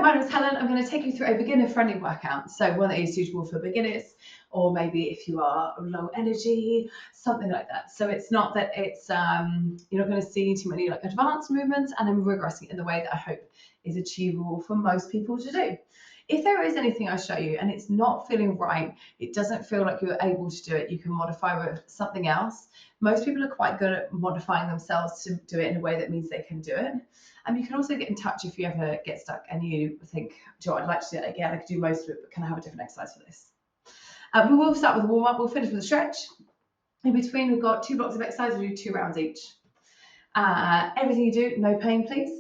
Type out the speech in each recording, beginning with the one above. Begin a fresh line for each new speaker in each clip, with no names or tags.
my name is Helen. I'm going to take you through a beginner-friendly workout. So one that is suitable for beginners, or maybe if you are low energy, something like that. So it's not that it's you're not going to see too many like advanced movements, and I'm regressing in the way that I hope is achievable for most people to do. If there is anything I show you and it's not feeling right, it doesn't feel like you're able to do it, you can modify with something else. Most people are quite good at modifying themselves to do it in a way that means they can do it. And you can also get in touch if you ever get stuck and you think, Joe, I'd like to do that again. I could do most of it, but can I have a different exercise for this? We will start with a warm-up. We'll finish with a stretch. In between, we've got 2 blocks of exercise. We do 2 rounds each. Everything you do, no pain, please.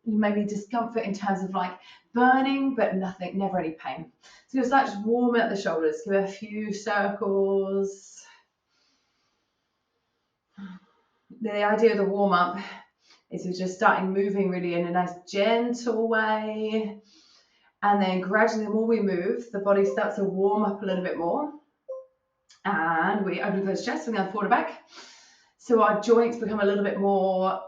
Maybe discomfort in terms of like burning, but nothing, never any pain. So you'll start just warming up the shoulders. Give it a few circles. The idea of the warm-up is you're just starting moving really in a nice gentle way. And then gradually, the more we move, the body starts to warm up a little bit more. And we open those chests, we're going forward and back. So our joints become a little bit more,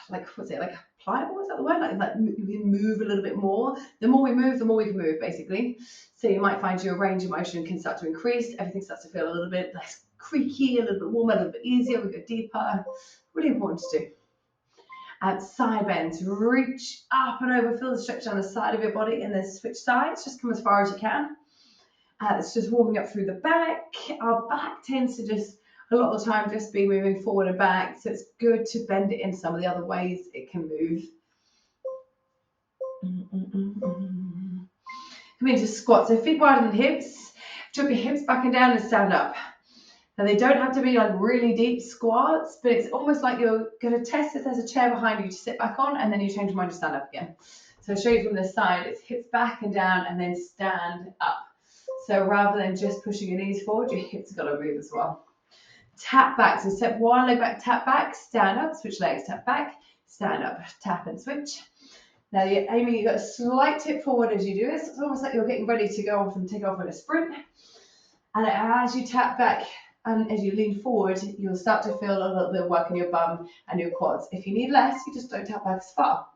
like, what's it, like pliable, is that the word? Like we can move a little bit more. The more we move, the more we can move, basically. So you might find your range of motion can start to increase. Everything starts to feel a little bit less creaky, a little bit warmer, a little bit easier. We go deeper. Really important to do. Side bends, reach up and over, feel the stretch down the side of your body, and then switch sides. Just come as far as you can. It's just warming up through the back. Our back tends to just, a lot of the time, just be moving forward and back. So it's good to bend it in some of the other ways it can move. Come into squat. So feet wide on the hips. Drop your hips back and down and stand up. Now they don't have to be like really deep squats, but it's almost like you're going to test if there's a chair behind you to sit back on, and then you change your mind to stand up again. So I'll show you from this side. It's hips back and down and then stand up. So rather than just pushing your knees forward, your hips got to move as well. Tap back. So step one leg back, tap back, stand up, switch legs, tap back, stand up, tap and switch. Now you're aiming, you've got a slight tip forward as you do this. It's almost like you're getting ready to go off and take off in a sprint. And as you tap back, and as you lean forward, you'll start to feel a little bit of work in your bum and your quads. If you need less, you just don't tap back as far.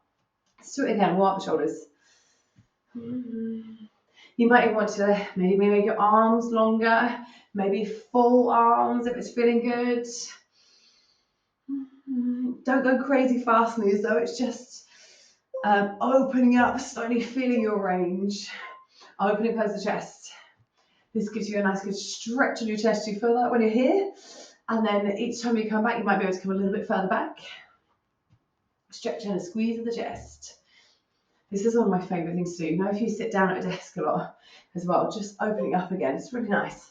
Let's do it again. Warm up the shoulders. You might even want to maybe make your arms longer, maybe full arms if it's feeling good. Don't go crazy fast on these though. It's just opening up, slowly feeling your range. Opening close the chest. This gives you a nice good stretch in your chest. You feel that when you're here? And then each time you come back, you might be able to come a little bit further back. Stretch and a squeeze of the chest. This is one of my favourite things to do. You know, if you sit down at a desk a lot as well, just opening up again. It's really nice,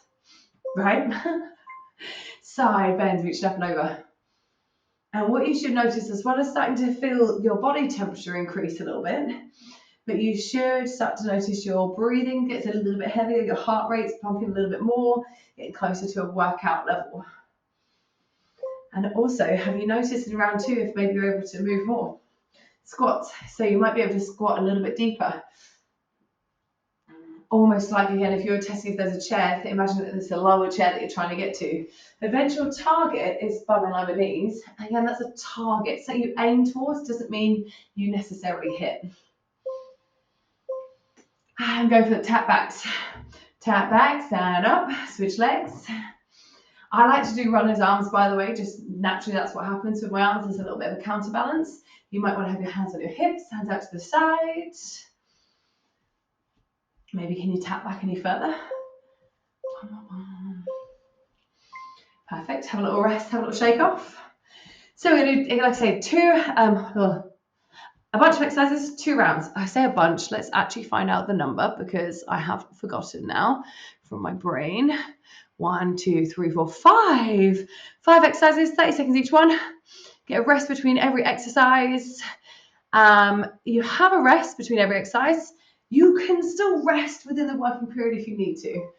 right? Side bends, reaching up and over. And what you should notice as well is starting to feel your body temperature increase a little bit. But you should start to notice your breathing gets a little bit heavier, your heart rate's pumping a little bit more, getting closer to a workout level. And also, have you noticed in round 2 if maybe you're able to move more? Squats. So you might be able to squat a little bit deeper. Almost like, again, if you're testing if there's a chair, imagine that there's a lower chair that you're trying to get to. The eventual target is bum and lower knees. Again, that's a target. So you aim towards doesn't mean you necessarily hit. And go for the tap backs. Tap back, stand up, switch legs. I like to do runner's arms, by the way, just naturally that's what happens with my arms. There's a little bit of a counterbalance. You might want to have your hands on your hips, hands out to the side. Maybe can you tap back any further? Perfect, have a little rest, have a little shake off. So we're going to do, like I say, a bunch of exercises, 2 rounds. I say a bunch, let's actually find out the number because I have forgotten now from my brain. 1, 2, 3, 4, 5. 5 exercises, 30 seconds each one. Get a rest between every exercise. You have a rest between every exercise. You can still rest within the working period if you need to.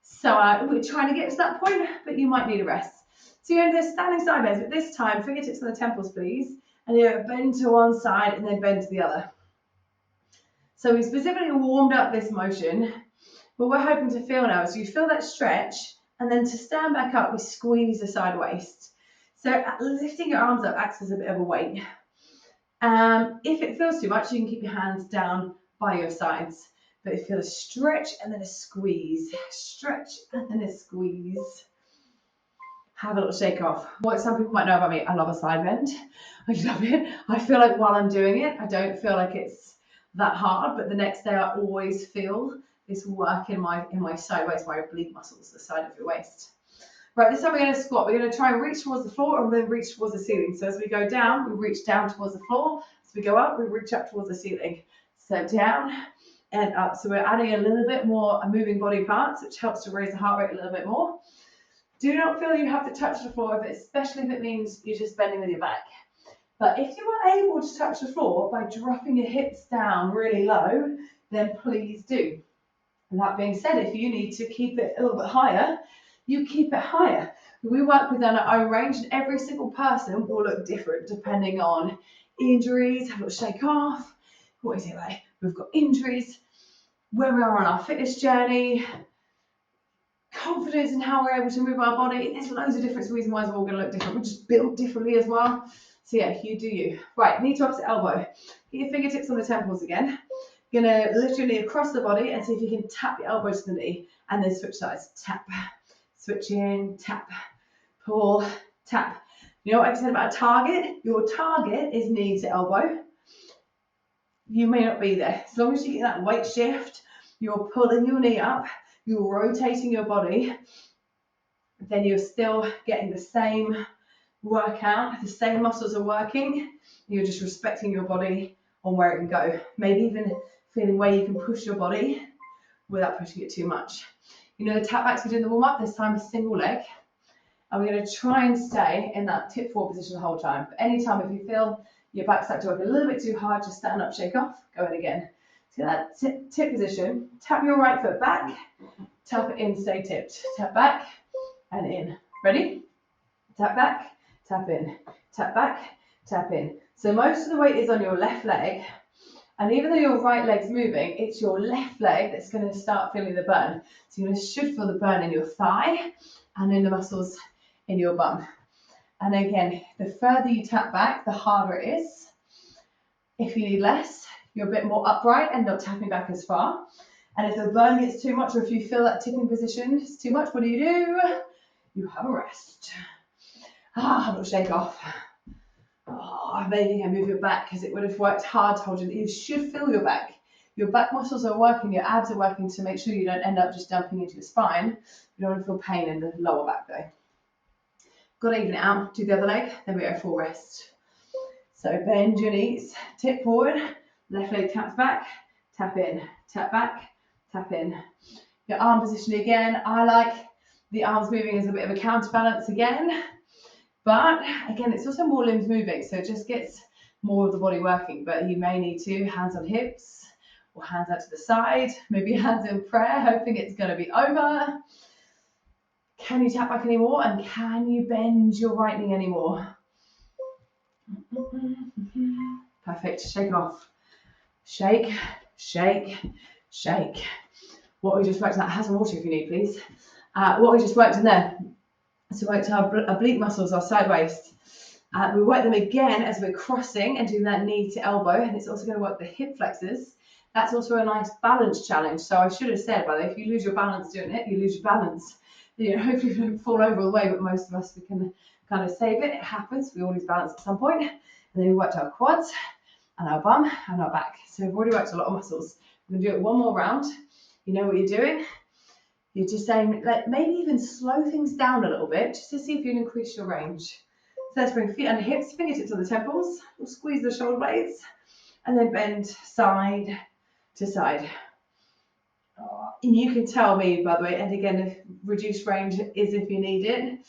So we're trying to get to that point, but you might need a rest. So you're going to do standing side bends, but this time, fingertips on the temples, please. And you bend to one side and then bend to the other. So we specifically warmed up this motion. What we're hoping to feel now is you feel that stretch, and then to stand back up, we squeeze the side waist. So lifting your arms up acts as a bit of a weight. If it feels too much, you can keep your hands down by your sides. But you feel a stretch and then a squeeze, stretch and then a squeeze. Have a little shake off. What some people might know about me, I love a side bend. I love it. I feel like while I'm doing it, I don't feel like it's that hard, but the next day I always feel this work in my sideways, my oblique muscles, the side of your waist. Right, this time we're going to squat. We're going to try and reach towards the floor and then reach towards the ceiling. So as we go down, we reach down towards the floor. As we go up, we reach up towards the ceiling. So down and up. So we're adding a little bit more moving body parts, which helps to raise the heart rate a little bit more. Do not feel you have to touch the floor, especially if it means you're just bending with your back. But if you are able to touch the floor by dropping your hips down really low, then please do. And that being said, if you need to keep it a little bit higher, you keep it higher. We work within our own range, and every single person will look different depending on injuries, have a little shake off. What is it like? We've got injuries, where we are on our fitness journey, confidence in how we're able to move our body. There's loads of different reasons why we're all going to look different. We're just built differently as well. So yeah, you do you. Right, knee to opposite elbow. Get your fingertips on the temples again. You're going to lift your knee across the body and see if you can tap your elbow to the knee and then switch sides. Tap, switch in, tap, pull, tap. You know what I've said about a target? Your target is knee to elbow. You may not be there. As long as you get that weight shift, you're pulling your knee up, you're rotating your body, then you're still getting the same workout, the same muscles are working, you're just respecting your body on where it can go. Maybe even feeling where you can push your body without pushing it too much. You know the tap backs we did in the warm-up, this time a single leg. And we're going to try and stay in that tip forward position the whole time. But anytime if you feel your back start to work a little bit too hard, just stand up, shake off, go in again. So that tip position, tap your right foot back, tap it in, stay tipped. Tap back and in. Ready? Tap back, tap in. Tap back, tap in. So most of the weight is on your left leg. And even though your right leg's moving, it's your left leg that's going to start feeling the burn. So you should feel the burn in your thigh and in the muscles in your bum. And again, the further you tap back, the harder it is. If you need less, you're a bit more upright and not tapping back as far. And if the burn gets too much, or if you feel that tipping position is too much, what do? You have a rest. A little shake off. Maybe you can move your back because it would have worked hard to hold you. You should feel your back. Your back muscles are working, your abs are working to make sure you don't end up just dumping into your spine. You don't want to feel pain in the lower back though. Got to even it out, do the other leg, then we go full rest. So bend your knees, tip forward, left leg taps back, tap in, tap back, tap in. Your arm position again, I like the arms moving as a bit of a counterbalance again. But again, it's also more limbs moving, so it just gets more of the body working. But you may need to, hands on hips, or hands out to the side, maybe hands in prayer, hoping it's going to be over. Can you tap back anymore? And can you bend your right knee anymore? Perfect. Shake off. Shake, shake, shake. What we just worked on, have some water if you need, please. What we just worked in there. So we worked our oblique muscles, our side waist. We work them again as we're crossing and doing that knee to elbow. And it's also going to work the hip flexors. That's also a nice balance challenge. So I should have said, by the way, if you lose your balance doing it, you lose your balance. You know, hopefully you don't fall over all the way, but most of us, we can kind of save it. It happens. We all lose balance at some point. And then we worked our quads and our bum and our back. So we've already worked a lot of muscles. We're going to do it one more round. You know what you're doing. You're just saying, like, maybe even slow things down a little bit, just to see if you can increase your range. So let's bring feet under hips, fingertips on the temples. We'll squeeze the shoulder blades and then bend side to side. You can tell me, by the way, and again, if reduced range is if you need it,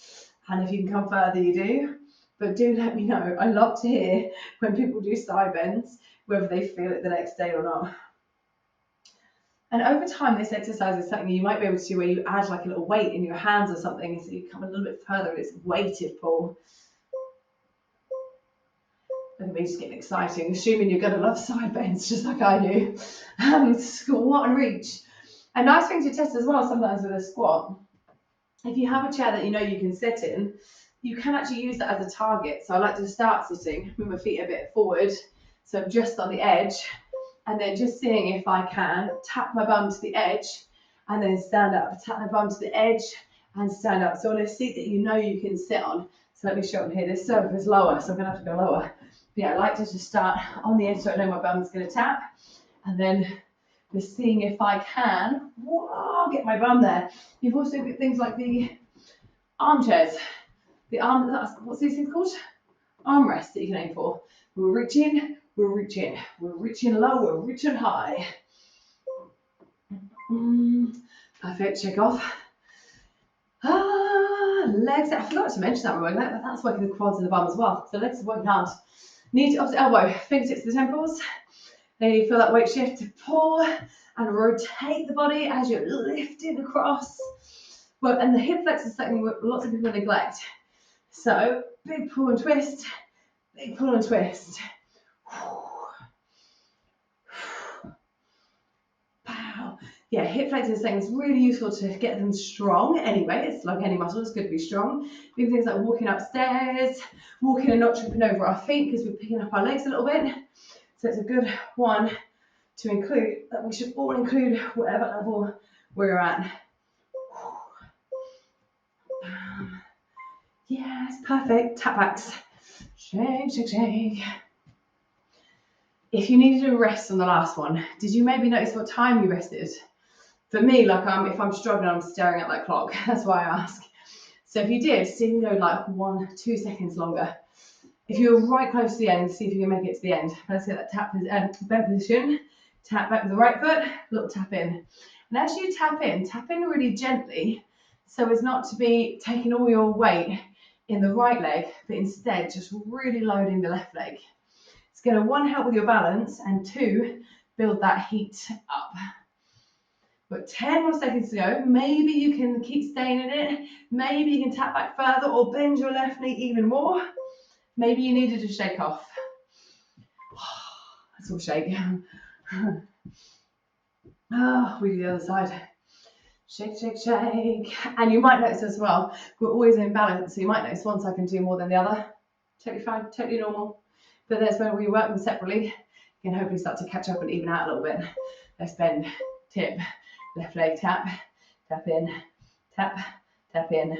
and if you can come further, you do. But do let me know. I love to hear when people do side bends, whether they feel it the next day or not. And over time, this exercise is something you might be able to do where you add like a little weight in your hands or something, so you come a little bit further and it's weighted pull. Look at me just getting exciting, assuming you're going to love side bends just like I do. Squat and reach. A nice thing to test as well sometimes with a squat, if you have a chair that you know you can sit in, you can actually use that as a target. So I like to start sitting, move my feet a bit forward, so I'm just on the edge, and then just seeing if I can tap my bum to the edge and then stand up, tap my bum to the edge and stand up. So on a seat that you know you can sit on. So let me show them here. This surface is lower, so I'm gonna have to go lower. But yeah, I like to just start on the edge so I know my bum's gonna tap, and then just seeing if I can, whoa, get my bum there. You've also got things like the armchairs. What's these things called? Armrests that you can aim for. We're reaching, we're reaching, we're reaching low, we're reaching high. Perfect, shake off. Legs, I forgot to mention that, that's working the quads and the bum as well. So legs are working hard. Knee to opposite elbow, fingertips to the temples. Then you feel that weight shift to pull and rotate the body as you're lifting across. Well, and the hip flex is something that lots of people neglect. So big pull and twist, big pull and twist. Wow. Yeah, hip flexors thing is really useful to get them strong anyway. It's like any muscle, it's good to be strong. Doing things like walking upstairs, walking and not tripping over our feet because we're picking up our legs a little bit. So it's a good one to include, that we should all include whatever level we're at. Yes, perfect. Tap backs. Shake, shake, shake. If you needed a rest on the last one, did you maybe notice what time you rested? For me, like if I'm struggling, I'm staring at that clock. That's why I ask. So if you did, see if you can go like 1-2 seconds longer. If you're right close to the end, see if you can make it to the end. Let's get that tap bent position. Tap back with the right foot, little tap in. And as you tap in really gently, so as not to be taking all your weight in the right leg, but instead just really loading the left leg. It's going to, one, help with your balance, and two, build that heat up. But 10 more seconds to go. Maybe you can keep staying in it. Maybe you can tap back further or bend your left knee even more. Maybe you needed to shake off. Let's all shake. We do the other side. Shake, shake, shake. And you might notice as well, we're always in balance. So you might notice one side can do more than the other. Totally fine, totally normal. But there's where we work them separately. You can hopefully start to catch up and even out a little bit. Let's bend, tip, left leg tap, tap in, tap, tap in.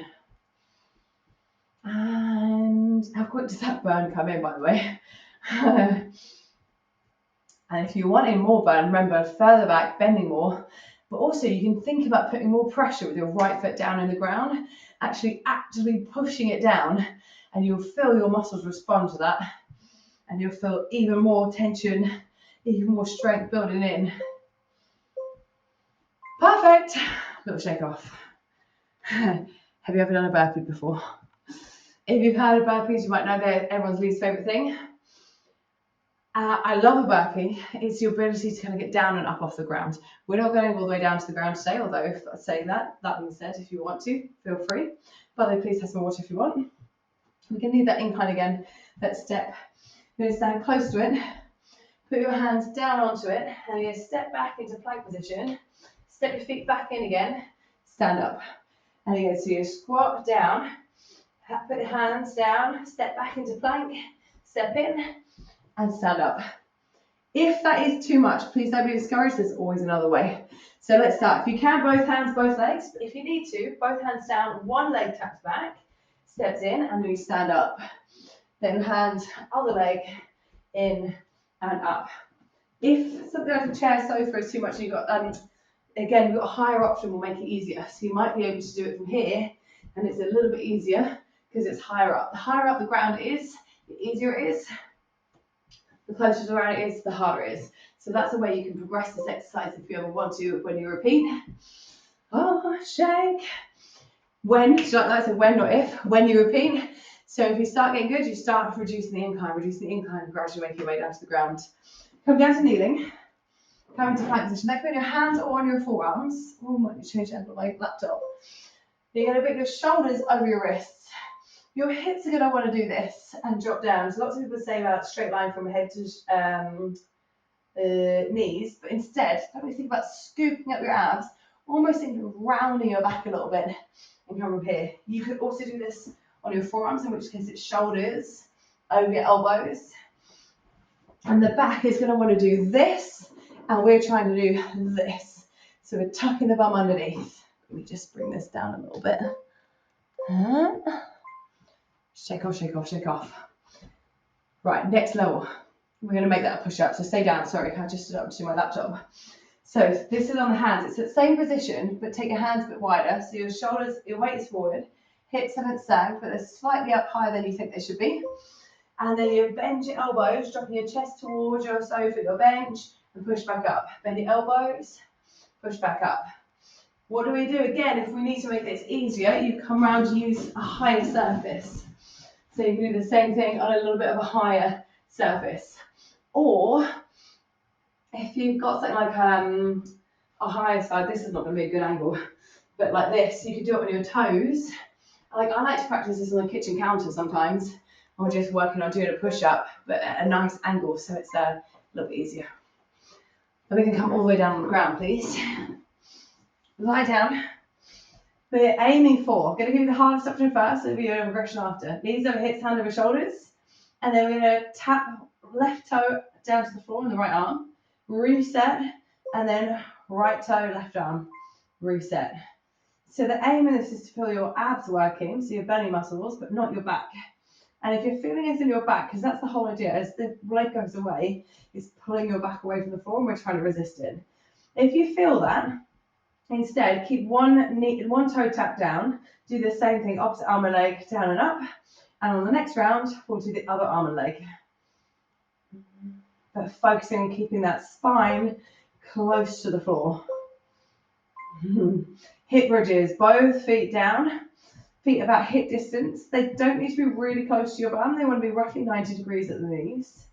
And how quick does that burn come in, by the way? And if you're wanting more burn, remember further back, bending more. But also you can think about putting more pressure with your right foot down in the ground, actually actively pushing it down, and you'll feel your muscles respond to that. And you'll feel even more tension, even more strength building in. Perfect. Little shake off. Have you ever done a burpee before? If you've heard of burpees, you might know they're everyone's least favourite thing. I love a burpee. It's your ability to kind of get down and up off the ground. We're not going all the way down to the ground today, although if I'm saying that being said, if you want to, feel free. By the way, please have some water if you want. We can need that incline again, that step. You're going to stand close to it, put your hands down onto it, and you're going to step back into plank position, step your feet back in again, stand up. And you're going to squat down, put your hands down, step back into plank, step in, and stand up. If that is too much, please don't be discouraged, there's always another way. So let's start. If you can, both hands, both legs. But if you need to, both hands down, one leg taps back, steps in, and then you stand up. Then hand, other leg, in and up. If something like a chair, sofa is too much, and you've got, again, we've got a higher option, will make it easier. So you might be able to do it from here, and it's a little bit easier because it's higher up. The higher up the ground is, the easier it is. The closer to the ground it is, the harder it is. So that's a way you can progress this exercise if you ever want to when you repeat. Oh, shake. When, like I said, when, not if, when you repeat. So if you start getting good, you start reducing the incline, gradually make your way down to the ground. Come down to kneeling, come into plank position. Now put your hands on your forearms. Oh, might need to change the angle of my laptop. You're going to put your shoulders over your wrists. Your hips are going to want to do this and drop down. So lots of people say about straight line from head to knees, but instead, don't really think about scooping up your abs, almost think of rounding your back a little bit and come from here. You could also do this on your forearms, in which case it's shoulders over your elbows. And the back is going to want to do this And we're trying to do this. So we're tucking the bum underneath. Let me just bring this down a little bit. Shake off, shake off, shake off. Right, next level. We're going to make that a push-up. So stay down. Sorry, I just stood up to my laptop. So this is on the hands. It's the same position, but take your hands a bit wider. So your shoulders, your weight is forward. Hips haven't sagged, but they're slightly up higher than you think they should be. And then you bend your elbows, dropping your chest towards your sofa, your bench, and push back up. Bend your elbows, push back up. What do we do again? If we need to make this easier, you come around and use a higher surface. So you can do the same thing on a little bit of a higher surface. Or if you've got something like a higher side, this is not going to be a good angle, but like this, you could do it on your toes. Like I like to practice this on the kitchen counter sometimes, or just working on doing a push-up, but at a nice angle, so it's a little bit easier. And we can come all the way down on the ground, please. Lie down. We're aiming for, going to give you the hardest option first, so it'll be a regression after. Knees over hips, hand over shoulders. And then we're going to tap left toe down to the floor in the right arm. Reset, and then right toe, left arm. Reset. So the aim of this is to feel your abs working, so your belly muscles, but not your back. And if you're feeling it in your back, because that's the whole idea, as the leg goes away, it's pulling your back away from the floor, and we're trying to resist it. If you feel that, instead, keep one toe tapped down. Do the same thing, opposite arm and leg, down and up. And on the next round, we'll do the other arm and leg. But focusing on keeping that spine close to the floor. Hip bridges, both feet down. Feet about hip distance. They don't need to be really close to your bum. They want to be roughly 90 degrees at the knees.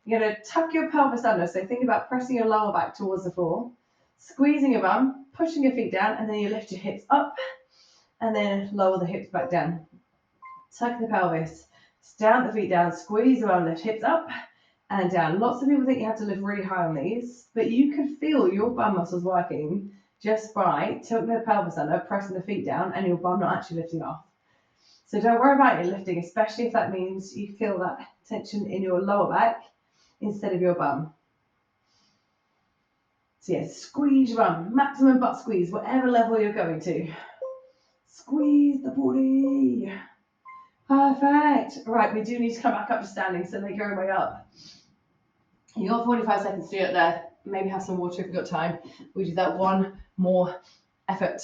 You're going to tuck your pelvis under. So think about pressing your lower back towards the floor. Squeezing your bum, pushing your feet down, and then you lift your hips up and then lower the hips back down. Tuck the pelvis, stamp the feet down, squeeze the bum, lift hips up and down. Lots of people think you have to lift really high on these, but you can feel your bum muscles working just by tilting the pelvis under, pressing the feet down, and your bum not actually lifting off. So don't worry about it lifting, especially if that means you feel that tension in your lower back instead of your bum. So yeah, squeeze your bum, maximum butt squeeze, whatever level you're going to. Squeeze the booty. Perfect. Right, we do need to come back up to standing, so make your way up. You got 45 seconds to do it there. Maybe have some water if you've got time. We do that one more effort.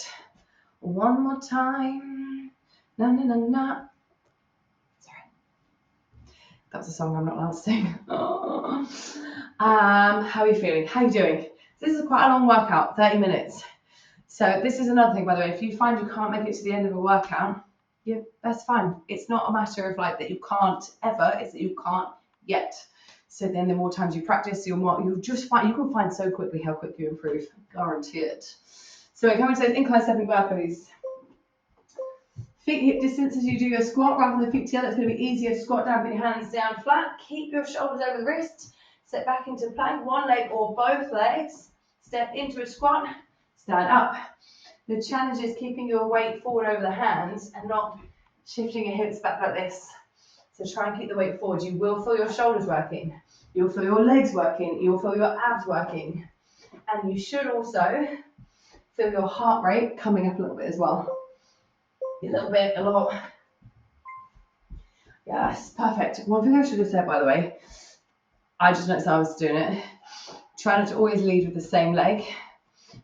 One more time. Na na na na. Sorry. That's a song I'm not allowed to sing. Oh. How are you feeling? How are you doing? This is quite a long workout, 30 minutes. So this is another thing, by the way, if you find you can't make it to the end of a workout, yeah, that's fine. It's not a matter of like that you can't ever, it's that you can't yet. So then the more times you practice, you'll just find, you can find so quickly how quick you improve, guarantee it. So we're coming to those incline stepping burpees. Feet hip distance as you do your squat, rather than the feet together, it's going to be easier to squat down, put your hands down flat, keep your shoulders over the wrist, step back into plank, one leg or both legs, step into a squat, stand up. The challenge is keeping your weight forward over the hands and not shifting your hips back like this. So try and keep the weight forward. You will feel your shoulders working. You'll feel your legs working. You'll feel your abs working. And you should also feel your heart rate coming up a little bit as well. A little bit, a lot. Yes, perfect. One thing I should have said, by the way, I just noticed I was doing it. Try not to always lead with the same leg,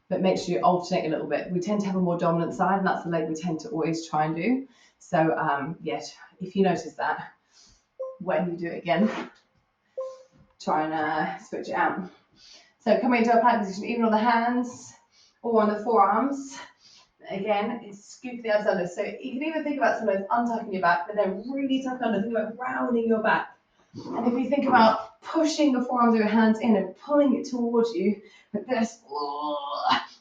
but make sure you alternate a little bit. We tend to have a more dominant side, and that's the leg we tend to always try and do. So, yeah, if you notice that, when you do it again, try and switch it out. So coming into a plank position, even on the hands or on the forearms, again, it's scoop the abs under. So you can even think about sometimes untucking your back, but then really tuck under. Think about rounding your back. And if you think about pushing the forearms of your hands in and pulling it towards you, like this,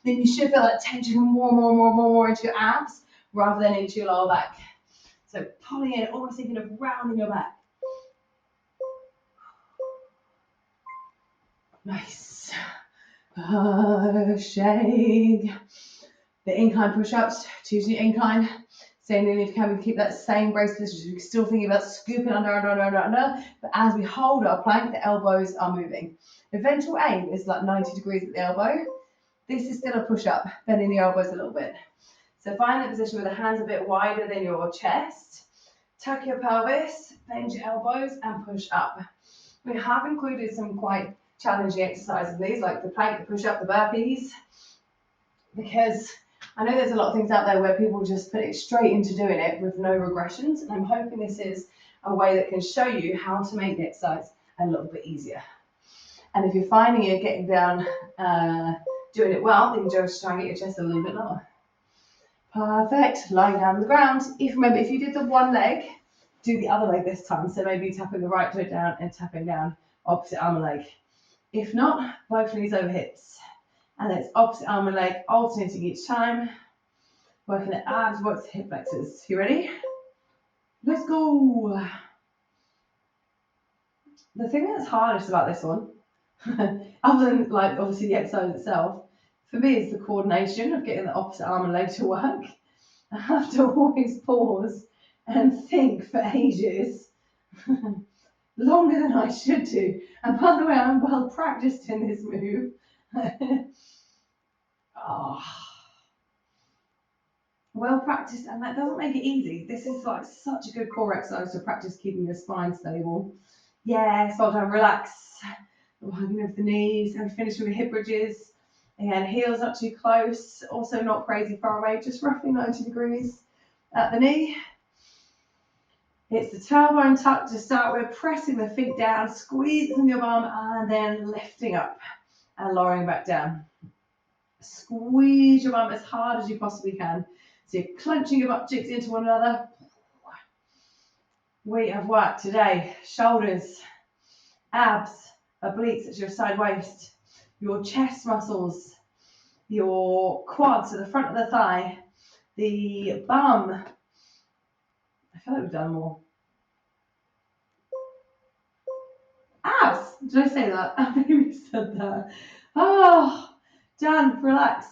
then you should feel that tension more into your abs rather than into your lower back. So pulling in, almost thinking of rounding your back. Nice. Pushing. The incline push-ups, choose your incline. Same thing if you can, we keep that same brace position. We're still thinking about scooping under. But as we hold our plank, the elbows are moving. Eventual aim is like 90 degrees at the elbow. This is still a push-up, bending the elbows a little bit. So find the position where the hands are a bit wider than your chest. Tuck your pelvis, bend your elbows, and push up. We have included some quite challenging exercises in these, like the plank, the push-up, the burpees, because I know there's a lot of things out there where people just put it straight into doing it with no regressions, and I'm hoping this is a way that can show you how to make the exercise a little bit easier. And if you're finding you're getting down, doing it well, then just try and get your chest a little bit lower. Perfect. Lying down on the ground. Remember, if you did the one leg, do the other leg this time. So maybe tapping the right foot down and tapping down opposite arm and leg. If not, both knees over hips. And then it's opposite arm and leg, alternating each time. Working the abs, work the hip flexors. You ready? Let's go. The thing that's hardest about this one, other than like obviously the exercise itself, for me is the coordination of getting the opposite arm and leg to work. I have to always pause and think for ages, longer than I should do. And by the way, I'm well practiced in this move. Oh, well practiced, and that doesn't make it easy. This is like such a good core exercise to practice keeping your spine stable. Yes, well done, relax. Hugging over the knees, and finish with the hip bridges. Again, heels not too close, also not crazy far away, just roughly 90 degrees at the knee. It's the tailbone tuck to start with, pressing the feet down, squeezing your bum, and then lifting up and lowering back down. Squeeze your bum as hard as you possibly can. So you're clenching your butt cheeks into one another. We have worked today. Shoulders, abs, obliques, that's your side waist, your chest muscles, your quads at the front of the thigh, the bum. I feel like we've done more. Abs. Did I say that? I maybe said that. Oh, done. Relax.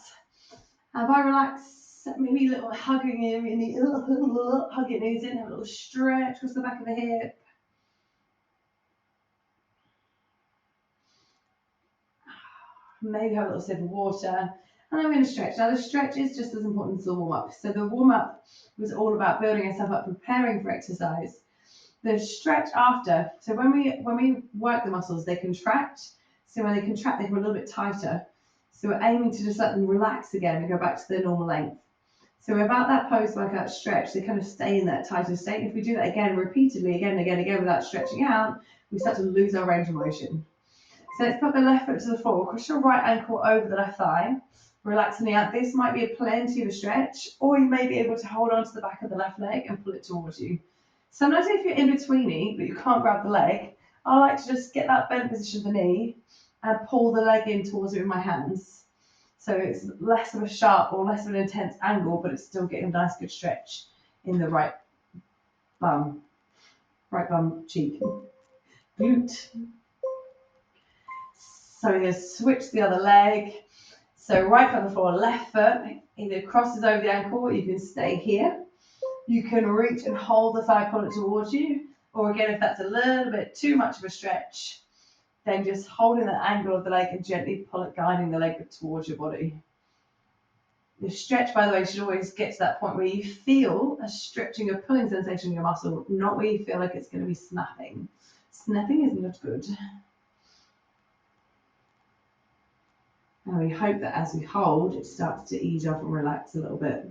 Have I relaxed? Maybe a little hugging in the hug your knees in, have a little stretch across the back of the hip. Maybe have a little sip of water. And then we're going to stretch. Now the stretch is just as important as the warm-up. So the warm-up was all about building yourself up, preparing for exercise. The stretch after, so when we work the muscles, they contract. So when they contract, they become a little bit tighter. So we're aiming to just let them relax again and go back to their normal length. So about that post-workout stretch, they kind of stay in that tighter state. If we do that again, repeatedly, again, without stretching out, we start to lose our range of motion. So let's put the left foot to the floor, cross your right ankle over the left thigh, relaxing out. This might be a plenty of a stretch, or you may be able to hold on to the back of the left leg and pull it towards you. Sometimes if you're in betweeny, but you can't grab the leg, I like to just get that bent position of the knee and pull the leg in towards it with my hands. So it's less of a sharp or less of an intense angle, but it's still getting a nice good stretch in the right bum cheek, glute. So we're going to switch the other leg. So right foot on the floor, left foot either crosses over the ankle, or you can stay here. You can reach and hold the thigh, pull it towards you. Or again, if that's a little bit too much of a stretch, then just holding the angle of the leg and gently pull it, guiding the leg towards your body. The stretch, by the way, should always get to that point where you feel a stretching, a pulling sensation in your muscle, not where you feel like it's going to be snapping. Snapping is not good. And we hope that as we hold, it starts to ease off and relax a little bit.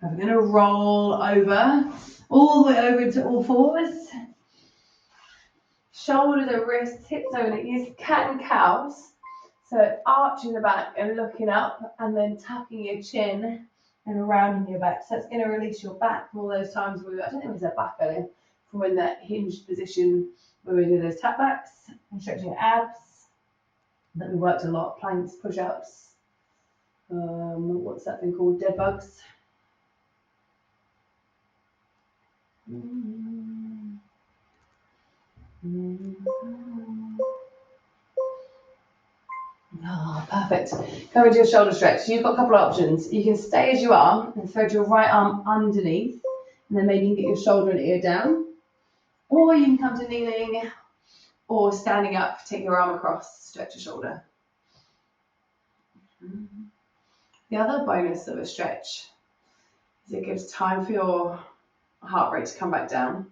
And we're going to roll over, all the way over into all fours. Shoulders and wrists, hips over knees, cat and cows. So arching the back and looking up, and then tucking your chin and rounding your back. So it's going to release your back from all those times where I don't think we said back earlier, from in that hinged position where we do those tap backs and stretching abs. That we worked a lot, planks, push-ups. What's that thing called? Dead bugs. Perfect. Go into your shoulder stretch. So you've got a couple of options. You can stay as you are and thread your right arm underneath, and then maybe you can get your shoulder and ear down. Or you can come to kneeling or standing up, take your arm across, stretch your shoulder. The other bonus of a stretch is it gives time for your heart rate to come back down.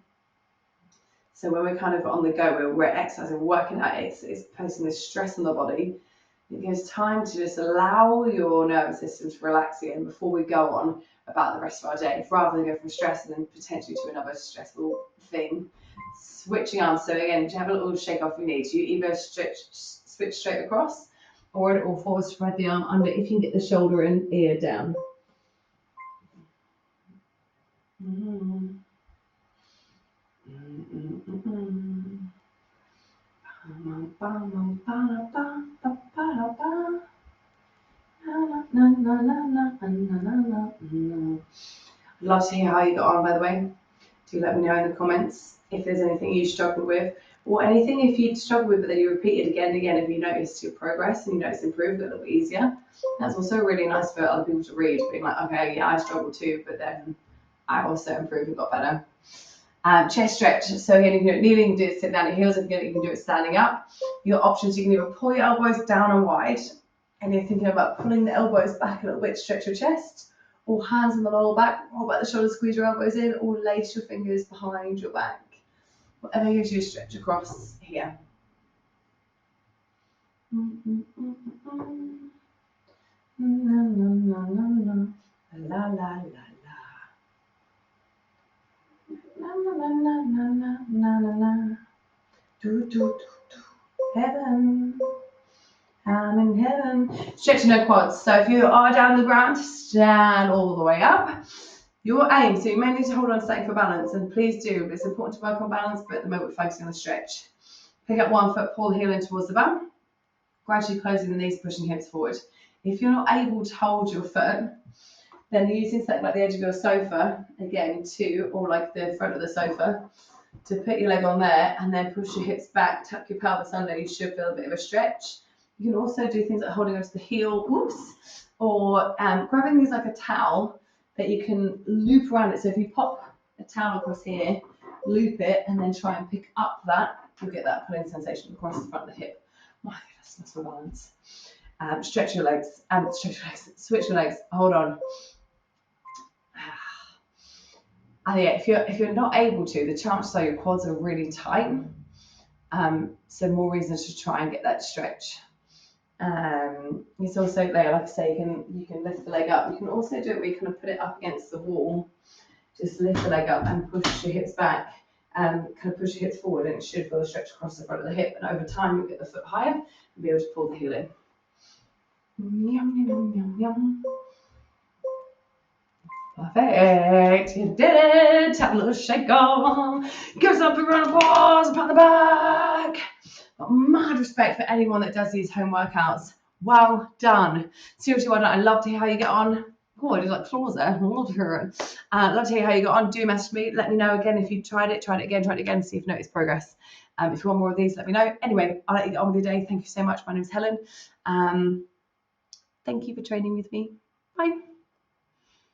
So when we're kind of on the go, we're exercising, working out, it's placing this stress on the body. It gives time to just allow your nervous system to relax again before we go on about the rest of our day, rather than go from stress and then potentially to another stressful thing. Switching arms. So again, to have a little shake off you need. You either switch straight across, or a little forward spread the arm under if you can get the shoulder and ear down. Mm-hmm. Love to hear how you got on, by the way. Do let me know in the comments if there's anything you struggled with, or anything if you struggled with but then you repeat it again and again. If you noticed your progress and you noticed improvement, a little bit easier. That's also really nice for other people to read, being like, okay, yeah, I struggled too, but then I also improved and got better. Chest stretch. So again, you can do it kneeling, you can do it sit down at heels. If you can do it standing up. Your options, you can either pull your elbows down and wide, and you're thinking about pulling the elbows back a little bit to stretch your chest, or hands on the lower back, roll back the shoulders, squeeze your elbows in, or lace your fingers behind your back. Whatever gives you a stretch across here. La la la la. Na na na na na na na na. Do do do do. Heaven. I'm in heaven. Stretching your quads. So if you are down the ground, stand all the way up. Your aim, so you may need to hold on to something for balance, and please do. It's important to work on balance, but at the moment we're focusing on the stretch. Pick up one foot, pull the heel in towards the bum. Gradually closing the knees, pushing hips forward. If you're not able to hold your foot, then using something like the edge of your sofa, again, or like the front of the sofa, to put your leg on there and then push your hips back, tuck your pelvis under, you should feel a bit of a stretch. You can also do things like holding onto the heel, or grabbing these like a towel that you can loop around it. So if you pop a towel across here, loop it, and then try and pick up that, you'll get that pulling sensation across the front of the hip. My goodness, muscle balance. Stretch your legs, switch your legs, hold on. And yeah, if you're not able to, the chances are your quads are really tight. So more reasons to try and get that stretch. It's also like I say, you can lift the leg up. You can also do it where you kind of put it up against the wall. Just lift the leg up and push your hips back, and kind of push your hips forward, and it should feel a stretch across the front of the hip. And over time, you'll get the foot higher and be able to pull the heel in. Yum, yum, yum, yum. Perfect. You did it. Have a little shake on. Give yourself a big round of applause. Pat the back. Got mad respect for anyone that does these home workouts. Well done. Seriously, well done. I'd love to hear how you get on. Oh, I did like claws there. Love to hear it. Love to hear how you got on. Do message me. Let me know again if you tried it again, see if you noticed progress. If you want more of these, let me know. Anyway, I'll let you get on with your day. Thank you so much. My name is Helen. Thank you for training with me. Bye.